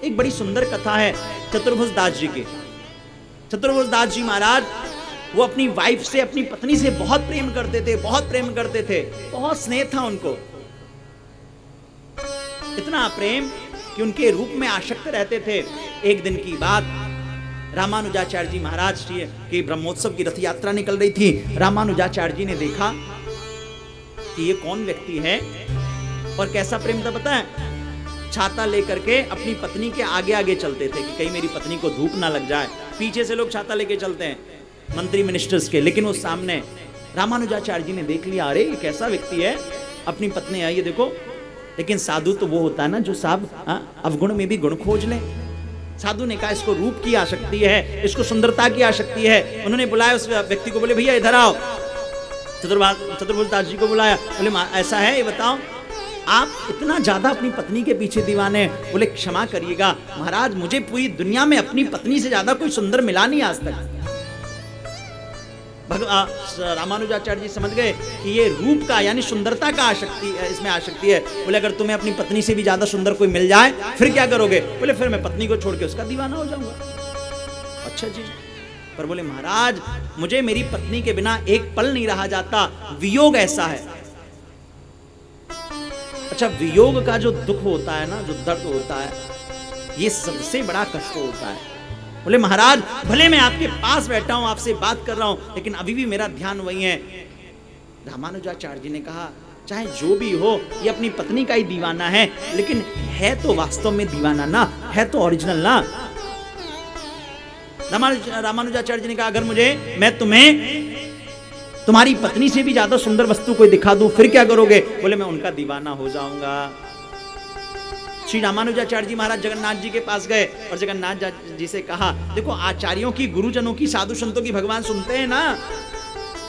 एक बड़ी सुंदर कथा है चतुर्भुज दास जी की। चतुर्भुज दास जी महाराज वो अपनी वाइफ से, अपनी पत्नी से बहुत प्रेम करते थे, बहुत प्रेम करते थे, बहुत स्नेह था उनको। इतना प्रेम कि उनके रूप में आसक्त रहते थे। एक दिन की बात, रामानुजाचार्य जी महाराज की ब्रह्मोत्सव की रथ यात्रा निकल रही थी। रामानुजाचार्य जी ने देखा कि ये कौन व्यक्ति है और कैसा प्रेम था पता है। छाता लेकर के अपनी पत्नी के आगे आगे चलते थे कि कहीं मेरी पत्नी को धूप ना लग जाए। पीछे से लोग छाता लेके चलते हैं मंत्री मिनिस्टर्स के, लेकिन वो सामने। रामानुजाचार्य जी ने देख लिया, अरे ये कैसा व्यक्ति है, अपनी पत्नी आई, ये देखो। लेकिन साधु तो वो होता है ना जो साहब अवगुण में भी गुण खोज ले। साधु ने कहा इसको रूप की आसक्ति है, इसको सुंदरता की आसक्ति है। उन्होंने बुलाया उस व्यक्ति को, बोले भैया इधर आओ। चतुर्भुज दास जी को बुलाया, बोले ऐसा है ये बताओ, आप इतना ज्यादा अपनी पत्नी के पीछे दीवाने। बोले क्षमा करिएगा महाराज, मुझे पूरी दुनिया में अपनी पत्नी से ज्यादा कोई सुंदर मिला नहीं आज तक। रामानुजाचार्य जी समझ गए कि ये रूप का यानी सुंदरता का आसक्ति, इसमें आसक्ति है। बोले अगर तुम्हें अपनी पत्नी से भी ज्यादा सुंदर कोई मिल जाए फिर क्या करोगे? बोले फिर मैं पत्नी को छोड़ के उसका दीवाना हो जाऊंगा। अच्छा जी, पर बोले महाराज मुझे मेरी पत्नी के बिना एक पल नहीं रहा जाता, वियोग ऐसा है। अच्छा, वियोग का जो दुख होता है ना, जो दर्द होता है, ये सबसे बड़ा कष्ट होता है। बोले महाराज भले मैं आपके पास बैठा हूं, आपसे बात कर रहा हूं, लेकिन अभी भी मेरा ध्यान वही है। रामानुजाचार्य जी ने कहा चाहे जो भी हो, ये अपनी पत्नी का ही दीवाना है, लेकिन है तो वास्तव में दीवाना ना, है तो ओरिजिनल ना। रामानुजाचार्य जी ने कहा अगर मैं तुम्हें तुम्हारी पत्नी से भी ज्यादा सुंदर वस्तु कोई दिखा दूं फिर क्या करोगे? बोले मैं उनका दीवाना हो जाऊंगा। श्री रामानुजाचार्य जी महाराज जगन्नाथ जी के पास गए और जगन्नाथ जी से कहा देखो आचार्यों की, गुरुजनों की, साधु संतों की भगवान सुनते हैं ना।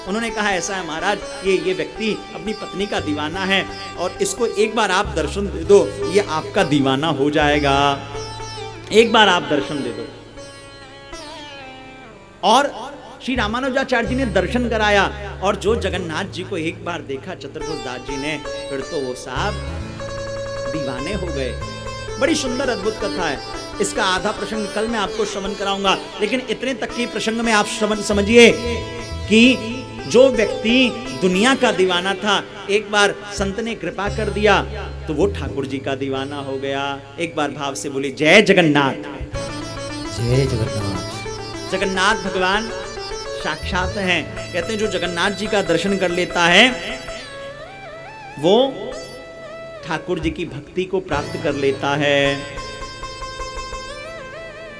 उन्होंने कहा ऐसा है महाराज, ये व्यक्ति अपनी पत्नी का दीवाना है और इसको एक बार आप दर्शन दे दो, ये आपका दीवाना हो जाएगा। एक बार आप दर्शन दे दो। और श्री रामानुजाचार्य जी ने दर्शन कराया और जो जगन्नाथ जी को एक बार देखा चतुर्भुज दास जी ने, फिर तो वो साहब दीवाने हो गए। बड़ी सुंदर अद्भुत कथा है। इसका आधा प्रसंग कल मैं आपको श्रवण कराऊंगा, लेकिन इतने तक की प्रसंग में आप श्रवण समझिए कि जो व्यक्ति दुनिया का दीवाना था, एक बार संत ने कृपा कर दिया तो वो ठाकुर जी का दीवाना हो गया। एक बार भाव से बोली जय जगन्नाथ। जय जगन्नाथ। जगन्नाथ भगवान साक्षात हैं। कहते हैं जो जगन्नाथ जी का दर्शन कर लेता है वो ठाकुर जी की भक्ति को प्राप्त कर लेता है।